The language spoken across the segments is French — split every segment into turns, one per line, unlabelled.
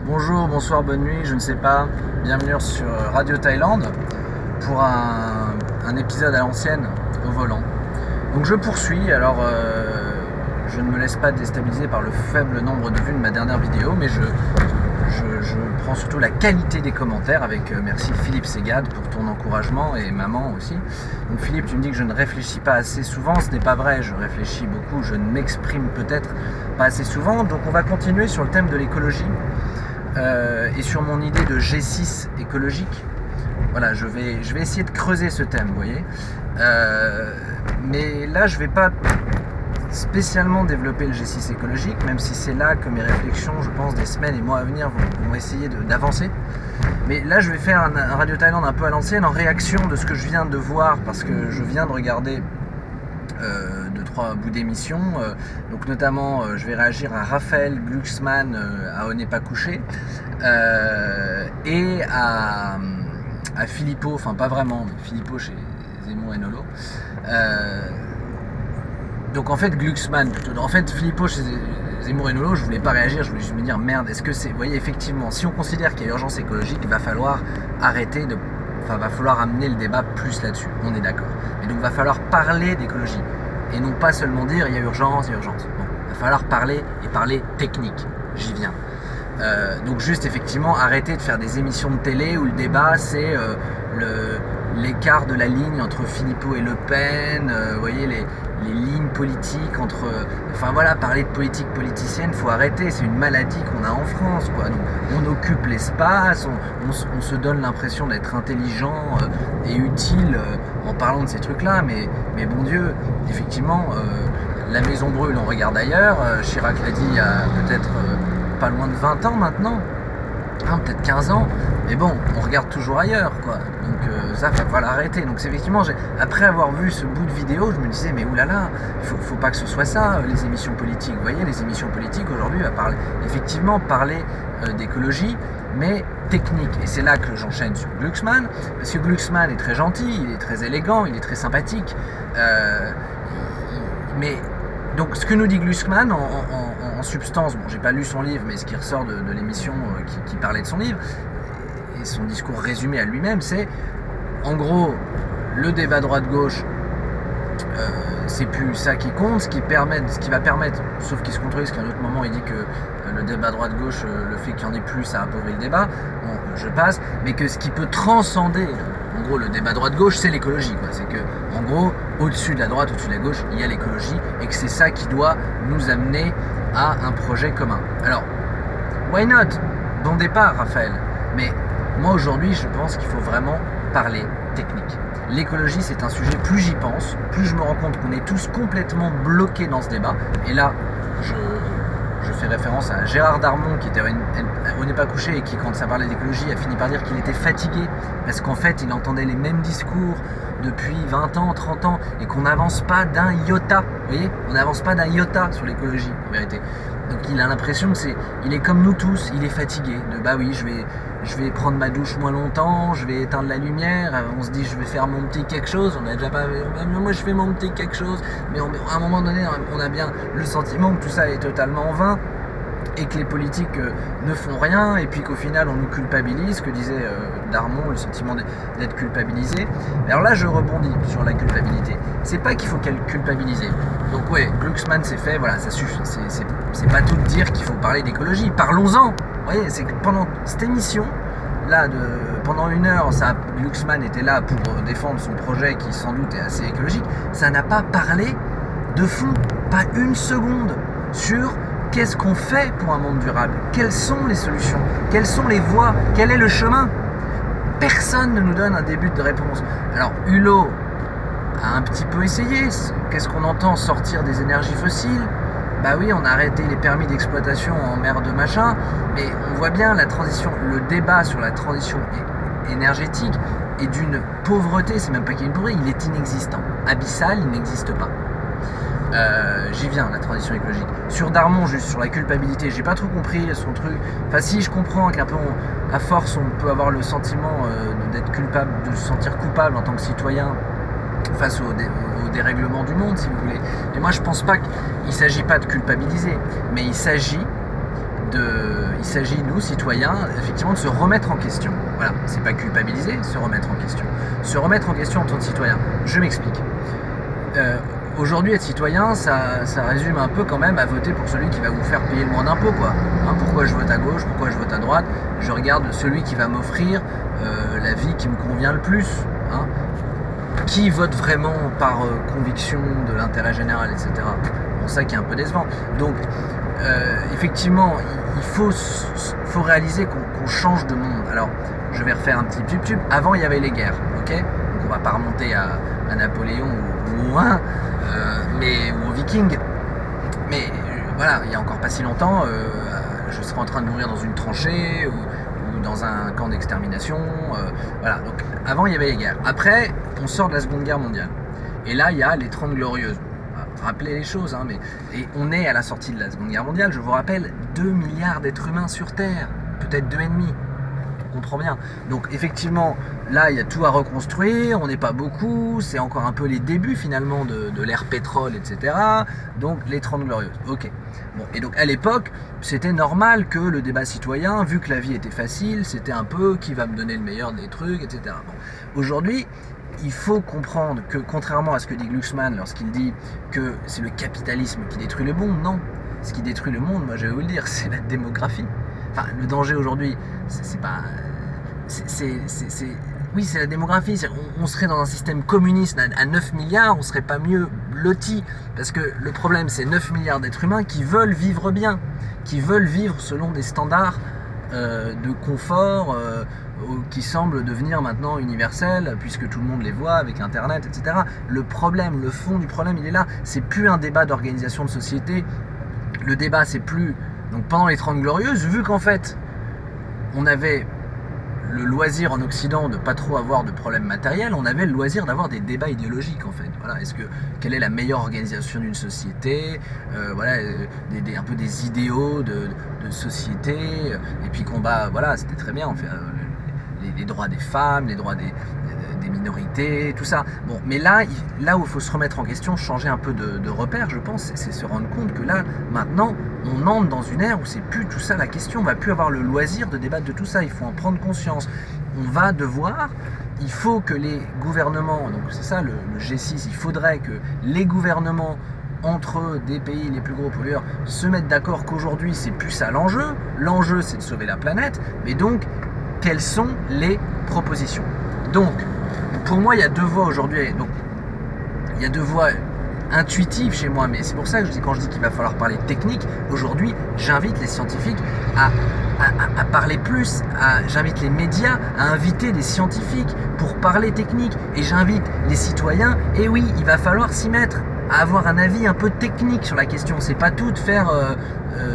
Bonjour, bonsoir, bonne nuit, je ne sais pas. Bienvenue sur Radio Thaïlande pour un épisode à l'ancienne au volant. Donc je poursuis, je ne me laisse pas déstabiliser par le faible nombre de vues de ma dernière vidéo, mais je prends surtout la qualité des commentaires avec merci Philippe Ségade pour ton encouragement et maman aussi. Donc Philippe, tu me dis que je ne réfléchis pas assez souvent, ce n'est pas vrai, je réfléchis beaucoup, je ne m'exprime peut-être pas assez souvent. Donc on va continuer sur le thème de l'écologie et sur mon idée de G6 écologique. Voilà, je vais essayer de creuser ce thème, vous voyez. Mais là, je ne vais pas spécialement développer le G6 écologique, même si c'est là que mes réflexions, je pense, des semaines et mois à venir vont essayer d'avancer. Mais là, je vais faire un Radio Thaïlande un peu à l'ancienne, en réaction de ce que je viens de voir, parce que je viens de regarder 2-3 bouts d'émission. Donc notamment, je vais réagir à Raphaël Glucksmann à On n'est pas couché, et à Philippot, enfin pas vraiment, mais Philippot chez Zemmour et Nolo. Donc en fait Glucksmann plutôt. En fait Philippot chez Zemmour et Nolo, je voulais pas réagir, je voulais juste me dire merde, est-ce que c'est. Vous voyez, effectivement, si on considère qu'il y a urgence écologique, il va falloir arrêter de. Enfin, va falloir amener le débat plus là-dessus, on est d'accord. Et donc va falloir parler d'écologie. Et non pas seulement dire il y a urgence, il y a urgence. Bon, il va falloir parler et parler technique. J'y viens. Donc juste effectivement arrêter de faire des émissions de télé où le débat c'est l'écart de la ligne entre Philippot et Le Pen, vous voyez les lignes politiques entre... Enfin voilà, parler de politique politicienne, faut arrêter, c'est une maladie qu'on a en France, quoi. Donc, on occupe l'espace, on se donne l'impression d'être intelligent et utile en parlant de ces trucs-là, mais bon Dieu, effectivement, la maison brûle, on regarde ailleurs, Chirac l'a dit il y a peut-être pas loin de 20 ans maintenant, peut-être 15 ans, mais bon, on regarde toujours ailleurs, quoi. Donc ça, il va falloir arrêter. Donc c'est effectivement, après avoir vu ce bout de vidéo, je me disais, mais oulala, faut pas que ce soit ça, les émissions politiques. Vous voyez, les émissions politiques aujourd'hui, on va effectivement parler d'écologie, mais technique. Et c'est là que j'enchaîne sur Glucksmann, parce que Glucksmann est très gentil, il est très élégant, il est très sympathique, mais donc ce que nous dit Glucksmann en substance, bon, j'ai pas lu son livre, mais ce qui ressort de l'émission qui parlait de son livre et son discours résumé à lui-même, c'est en gros le débat droite-gauche, c'est plus ça qui compte, ce qui va permettre, sauf qu'il se contredit, parce qu'à un autre moment il dit que le débat droite-gauche, le fait qu'il y en ait plus, ça appauvrit le débat, bon, je passe, mais que ce qui peut transcender en gros le débat droite-gauche, c'est l'écologie, quoi. C'est que en gros, au-dessus de la droite, au-dessus de la gauche, il y a l'écologie, et que c'est ça qui doit nous amener à un projet commun. Alors, why not? Bon départ, Raphaël, mais moi aujourd'hui, je pense qu'il faut vraiment parler technique. L'écologie, c'est un sujet, plus j'y pense, plus je me rends compte qu'on est tous complètement bloqués dans ce débat. Et là, je fais référence à Gérard Darmon, qui était On n'est pas couché, et qui, quand ça parlait d'écologie, a fini par dire qu'il était fatigué, parce qu'en fait, il entendait les mêmes discours depuis 20 ans, 30 ans, et qu'on n'avance pas d'un iota. Vous voyez, on n'avance pas d'un iota sur l'écologie, en vérité. Donc il a l'impression que il est comme nous tous, il est fatigué de bah oui, je vais prendre ma douche moins longtemps, je vais éteindre la lumière, on se dit je vais faire mon petit quelque chose, on a déjà pas, moi je fais mon petit quelque chose, mais à un moment donné on a bien le sentiment que tout ça est totalement en vain et que les politiques ne font rien, et puis qu'au final on nous culpabilise, ce que disait Darmon, le sentiment d'être culpabilisé. Alors là je rebondis sur la culpabilité, c'est pas qu'il faut culpabiliser. Donc ouais, Glucksmann c'est fait, voilà, ça suffit, c'est pas tout de dire qu'il faut parler d'écologie, parlons-en. Vous voyez, c'est que pendant cette émission là, pendant 1 heure, Glucksmann était là pour défendre son projet qui sans doute est assez écologique, ça n'a pas parlé de fond, pas une seconde, sur qu'est-ce qu'on fait pour un monde durable, quelles sont les solutions, quelles sont les voies, quel est le chemin. Personne ne nous donne un début de réponse. Alors Hulot a un petit peu essayé, qu'est-ce qu'on entend, sortir des énergies fossiles. Bah oui, on a arrêté les permis d'exploitation en mer de machin, mais on voit bien la transition, le débat sur la transition énergétique est d'une pauvreté, c'est même pas qu'il y a une pauvreté, il est inexistant, abyssal, il n'existe pas. J'y viens, la transition écologique. Sur Darmon, juste sur la culpabilité, j'ai pas trop compris son truc. Enfin, si, je comprends qu'un peu, à force, on peut avoir le sentiment d'être culpable, de se sentir coupable en tant que citoyen face au dérèglement du monde, si vous voulez. Et moi, je pense pas qu'il s'agit pas de culpabiliser, mais il s'agit il s'agit, nous, citoyens, effectivement, de se remettre en question. Voilà, c'est pas culpabiliser, se remettre en question. Se remettre en question en tant que citoyen. Je m'explique. Aujourd'hui, être citoyen, ça résume un peu quand même à voter pour celui qui va vous faire payer le moins d'impôts, quoi. Hein, pourquoi je vote à gauche, pourquoi je vote à droite? Je regarde celui qui va m'offrir la vie qui me convient le plus. Hein. Qui vote vraiment par conviction de l'intérêt général, etc. Bon, ça qui est un peu décevant. Donc, effectivement, il faut réaliser qu'on change de monde. Alors, je vais refaire un petit tube. Avant, il y avait les guerres, ok? Donc, on va pas remonter à Napoléon ou aux Vikings. Mais voilà, il y a encore pas si longtemps, je serais en train de mourir dans une tranchée ou dans un camp d'extermination. Voilà. Donc, avant, il y avait les guerres. Après, on sort de la Seconde Guerre mondiale. Et là, il y a les 30 Glorieuses. Rappeler les choses, hein, et on est à la sortie de la Seconde Guerre mondiale, je vous rappelle, 2 milliards d'êtres humains sur Terre, peut-être 2,5. On comprend bien. Donc effectivement, là, il y a tout à reconstruire, on n'est pas beaucoup, c'est encore un peu les débuts finalement de l'ère pétrole, etc. Donc les 30 Glorieuses, ok. Bon, et donc à l'époque, c'était normal que le débat citoyen, vu que la vie était facile, c'était un peu qui va me donner le meilleur des trucs, etc. Bon. Aujourd'hui, il faut comprendre que, contrairement à ce que dit Glucksmann lorsqu'il dit que c'est le capitalisme qui détruit le monde, non. Ce qui détruit le monde, moi je vais vous le dire, c'est la démographie. Enfin, le danger aujourd'hui, c'est pas... Oui, c'est la démographie. On serait dans un système communiste à 9 milliards, on serait pas mieux loti. Parce que le problème, c'est 9 milliards d'êtres humains qui veulent vivre bien, qui veulent vivre selon des standards de confort qui semblent devenir maintenant universels puisque tout le monde les voit avec Internet, etc. Le problème, le fond du problème, il est là. C'est plus un débat d'organisation de société. Le débat, c'est plus... Donc pendant les 30 Glorieuses, vu qu'en fait, on avait le loisir en Occident de pas trop avoir de problèmes matériels, on avait le loisir d'avoir des débats idéologiques en fait. Voilà, quelle est la meilleure organisation d'une société, voilà, un peu des idéaux de société, et puis combat, voilà, c'était très bien, on fait les droits des femmes, les droits des minorités, tout ça. Bon, mais là où il faut se remettre en question, changer un peu de repère, je pense, c'est se rendre compte que là, maintenant, on entre dans une ère où c'est plus tout ça la question, on va plus avoir le loisir de débattre de tout ça, il faut en prendre conscience. Il faut que les gouvernements, donc c'est ça le G6, il faudrait que les gouvernements entre des pays les plus gros pollueurs se mettent d'accord qu'aujourd'hui c'est plus ça l'enjeu. L'enjeu c'est de sauver la planète, mais donc quelles sont les propositions? Donc pour moi il y a deux voies aujourd'hui. Donc il y a deux voies intuitives chez moi, mais c'est pour ça que quand je dis qu'il va falloir parler technique, aujourd'hui j'invite les scientifiques à parler plus, j'invite les médias à inviter des scientifiques pour parler technique, et j'invite les citoyens, et oui, il va falloir s'y mettre, à avoir un avis un peu technique sur la question. C'est pas tout de faire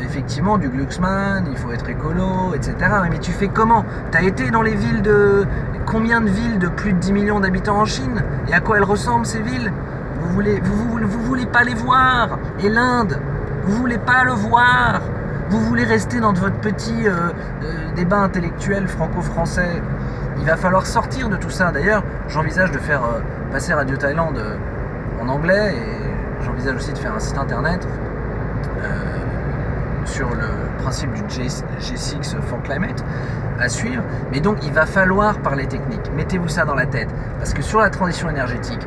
effectivement du Glucksmann, il faut être écolo, etc. Mais tu fais comment? T'as été dans les villes combien de villes de plus de 10 millions d'habitants en Chine? Et à quoi elles ressemblent ces villes? Vous voulez pas les voir? Et l'Inde, vous voulez pas le voir? Vous voulez rester dans votre petit débat intellectuel franco-français? Il va falloir sortir de tout ça. D'ailleurs, j'envisage de faire passer Radio Thaïlande en anglais, et j'envisage aussi de faire un site internet sur le principe du G6 for Climate à suivre. Mais donc, il va falloir parler technique. Mettez-vous ça dans la tête. Parce que sur la transition énergétique,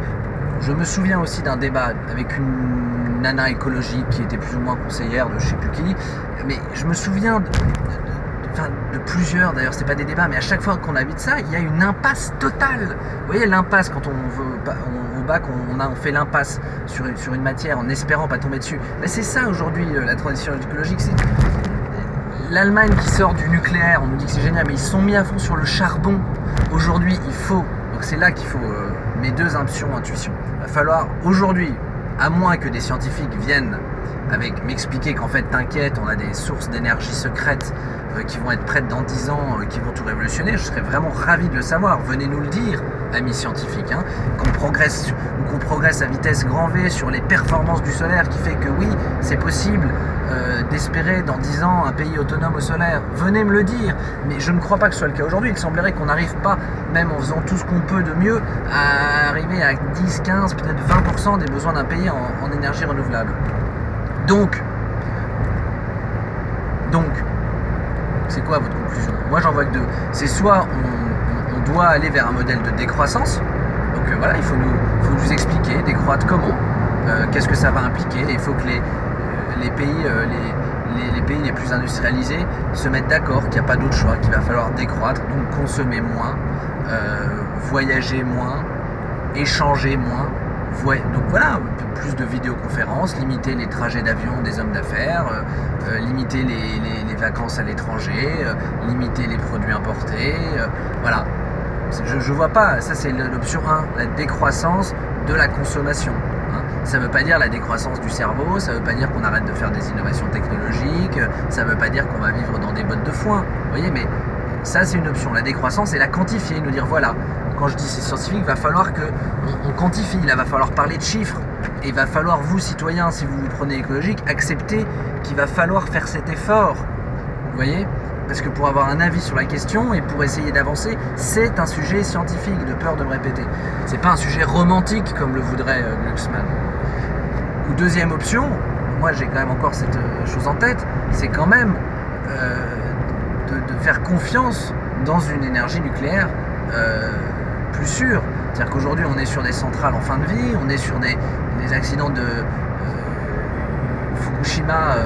je me souviens aussi d'un débat avec une nana écologique qui était plus ou moins conseillère de je sais plus qui, mais je me souviens de plusieurs, d'ailleurs c'était pas des débats, mais à chaque fois qu'on habite ça, il y a une impasse totale. Vous voyez l'impasse, quand au bac on fait l'impasse sur une matière en espérant pas tomber dessus. Mais c'est ça aujourd'hui la transition écologique, c'est l'Allemagne qui sort du nucléaire, on nous dit que c'est génial, mais ils se sont mis à fond sur le charbon. Aujourd'hui il faut, donc c'est là qu'il faut mes deux intuitions. Il va falloir aujourd'hui, à moins que des scientifiques viennent m'expliquer qu'en fait t'inquiète, on a des sources d'énergie secrètes qui vont être prêtes dans 10 ans, qui vont tout révolutionner, je serais vraiment ravi de le savoir. Venez nous le dire, amis scientifiques, hein, qu'on progresse à vitesse grand V sur les performances du solaire, qui fait que oui, c'est possible d'espérer dans 10 ans un pays autonome au solaire. Venez me le dire, mais je ne crois pas que ce soit le cas aujourd'hui. Il semblerait qu'on n'arrive pas, même en faisant tout ce qu'on peut de mieux, à arriver à 10, 15, peut-être 20% des besoins d'un pays en énergie renouvelable. Donc, C'est quoi votre conclusion? Moi j'en vois que deux. C'est soit on doit aller vers un modèle de décroissance, donc voilà, il faut nous expliquer, décroître comment, qu'est-ce que ça va impliquer, et il faut que les pays les pays les plus industrialisés se mettent d'accord qu'il n'y a pas d'autre choix, qu'il va falloir décroître, donc consommer moins, voyager moins, échanger moins. Donc voilà, plus de vidéoconférences, limiter les trajets d'avion des hommes d'affaires, limiter les vacances à l'étranger, limiter les produits importés, voilà. Je vois pas, ça c'est l'option 1, la décroissance de la consommation. Ça ne veut pas dire la décroissance du cerveau, ça ne veut pas dire qu'on arrête de faire des innovations technologiques, ça ne veut pas dire qu'on va vivre dans des bottes de foin. Vous voyez, mais ça c'est une option. La décroissance, c'est la quantifier, nous dire voilà, quand je dis c'est scientifique, il va falloir qu'on quantifie, il va falloir parler de chiffres. Et il va falloir, vous citoyens, si vous vous prenez écologique, accepter qu'il va falloir faire cet effort. Vous voyez ? Parce que pour avoir un avis sur la question et pour essayer d'avancer, c'est un sujet scientifique, de peur de me répéter. C'est pas un sujet romantique comme le voudrait Glucksmann. Ou deuxième option, moi j'ai quand même encore cette chose en tête, c'est quand même de faire confiance dans une énergie nucléaire plus sûre. C'est-à-dire qu'aujourd'hui on est sur des centrales en fin de vie, on est sur des accidents de Fukushima,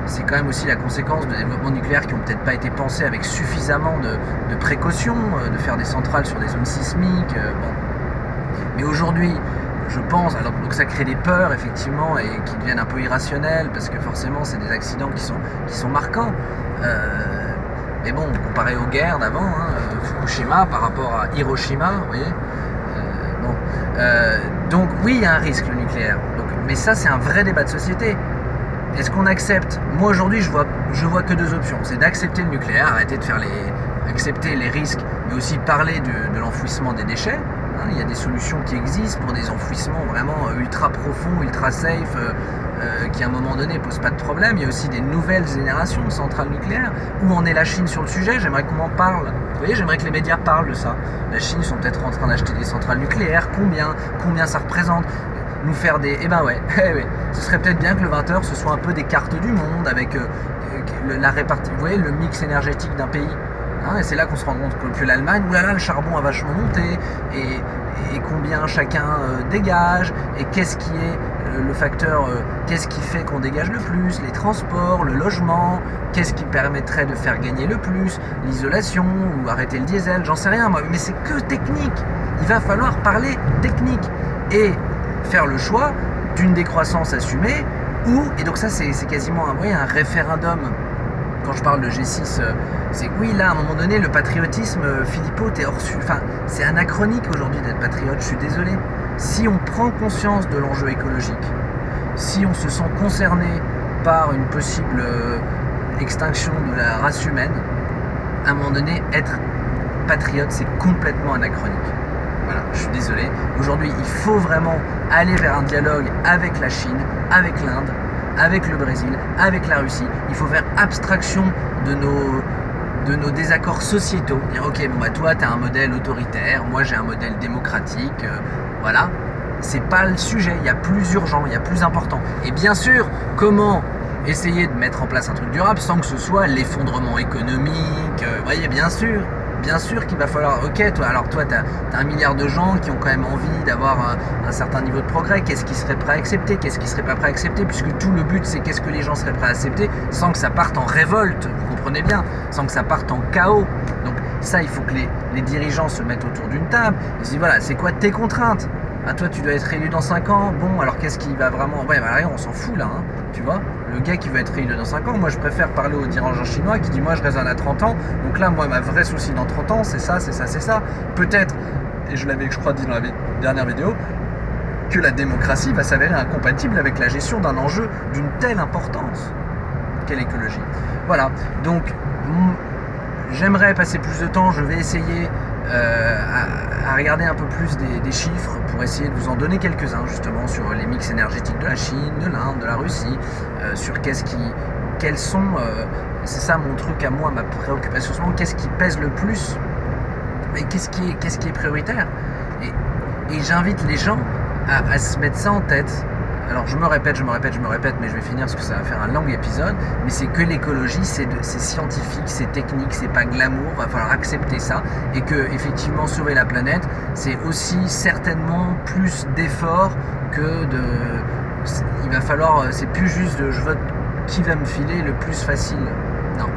c'est quand même aussi la conséquence de développements nucléaires qui n'ont peut-être pas été pensés avec suffisamment de précautions, de faire des centrales sur des zones sismiques. Bon. Mais aujourd'hui, je pense, alors donc ça crée des peurs effectivement et qui deviennent un peu irrationnelles parce que forcément c'est des accidents qui sont marquants. Mais bon, comparé aux guerres d'avant, Fukushima par rapport à Hiroshima, vous voyez. Donc oui, il y a un risque le nucléaire. Mais ça c'est un vrai débat de société. Est-ce qu'on accepte? Moi aujourd'hui je vois que deux options. C'est d'accepter le nucléaire, arrêter de faire accepter les risques, mais aussi parler de l'enfouissement des déchets. Il y a des solutions qui existent pour des enfouissements vraiment ultra profonds, ultra safe, qui à un moment donné ne posent pas de problème. Il y a aussi des nouvelles générations de centrales nucléaires. Où en est la Chine sur le sujet? J'aimerais qu'on en parle. Vous voyez, j'aimerais que les médias parlent de ça. La Chine, ils sont peut-être en train d'acheter des centrales nucléaires. Combien ça représente? Nous faire des... Eh ben ouais, ce serait peut-être bien que le 20h ce soit un peu des cartes du monde avec la répartition, vous voyez, le mix énergétique d'un pays. Et c'est là qu'on se rend compte que l'Allemagne, oulala, le charbon a vachement monté, et combien chacun dégage, et qu'est-ce qui est le facteur, qu'est-ce qui fait qu'on dégage le plus, les transports, le logement, qu'est-ce qui permettrait de faire gagner le plus, l'isolation, ou arrêter le diesel, j'en sais rien moi, mais c'est que technique. Il va falloir parler technique, et faire le choix d'une décroissance assumée, et donc ça c'est quasiment un référendum. Quand je parle de G6, c'est que oui, là, à un moment donné, le patriotisme, Philippot, t'es hors sujet. Enfin, c'est anachronique aujourd'hui d'être patriote, je suis désolé. Si on prend conscience de l'enjeu écologique, si on se sent concerné par une possible extinction de la race humaine, à un moment donné, être patriote, c'est complètement anachronique. Voilà, je suis désolé. Aujourd'hui, il faut vraiment aller vers un dialogue avec la Chine, avec l'Inde, avec le Brésil, avec la Russie. Il faut faire abstraction de nos désaccords sociétaux. Dire ok, bon bah toi t'as un modèle autoritaire, moi j'ai un modèle démocratique, voilà. C'est pas le sujet, il y a plus urgent, il y a plus important. Et bien sûr, comment essayer de mettre en place un truc durable sans que ce soit l'effondrement économique, vous voyez, bien sûr qu'il va falloir, ok, toi t'as 1 milliard de gens qui ont quand même envie d'avoir un certain niveau de progrès, qu'est-ce qu'ils seraient prêts à accepter, qu'est-ce qu'ils seraient pas prêts à accepter, puisque tout le but c'est qu'est-ce que les gens seraient prêts à accepter sans que ça parte en révolte, vous comprenez bien, sans que ça parte en chaos. Donc ça, il faut que les dirigeants se mettent autour d'une table et se disent voilà, c'est quoi tes contraintes? Toi tu dois être réélu dans 5 ans, bon alors qu'est-ce qui va vraiment... Ouais, bah, on s'en fout là, tu vois. Le gars qui va être réélu dans 5 ans, moi je préfère parler au dirigeant chinois qui dit moi je raisonne à 30 ans, donc là moi ma vraie souci dans 30 ans c'est ça. Peut-être, et je l'avais je crois dit dans la dernière vidéo, que la démocratie va s'avérer incompatible avec la gestion d'un enjeu d'une telle importance qu'est l'écologie. Voilà, donc j'aimerais passer plus de temps, je vais essayer à regarder un peu plus des chiffres pour essayer de vous en donner quelques-uns justement sur les mix énergétiques de la Chine, de l'Inde, de la Russie, sur quels sont, c'est ça mon truc à moi, ma préoccupation, qu'est-ce qui pèse le plus et qu'est-ce qui est prioritaire. Et j'invite les gens à se mettre ça en tête. alors je me répète, mais je vais finir parce que ça va faire un long épisode, mais c'est que l'écologie, c'est scientifique, c'est technique, c'est pas glamour, va falloir accepter ça, et que effectivement sauver la planète, c'est aussi certainement plus d'efforts que de... Il va falloir, c'est plus juste de je vote qui va me filer le plus facile. Non.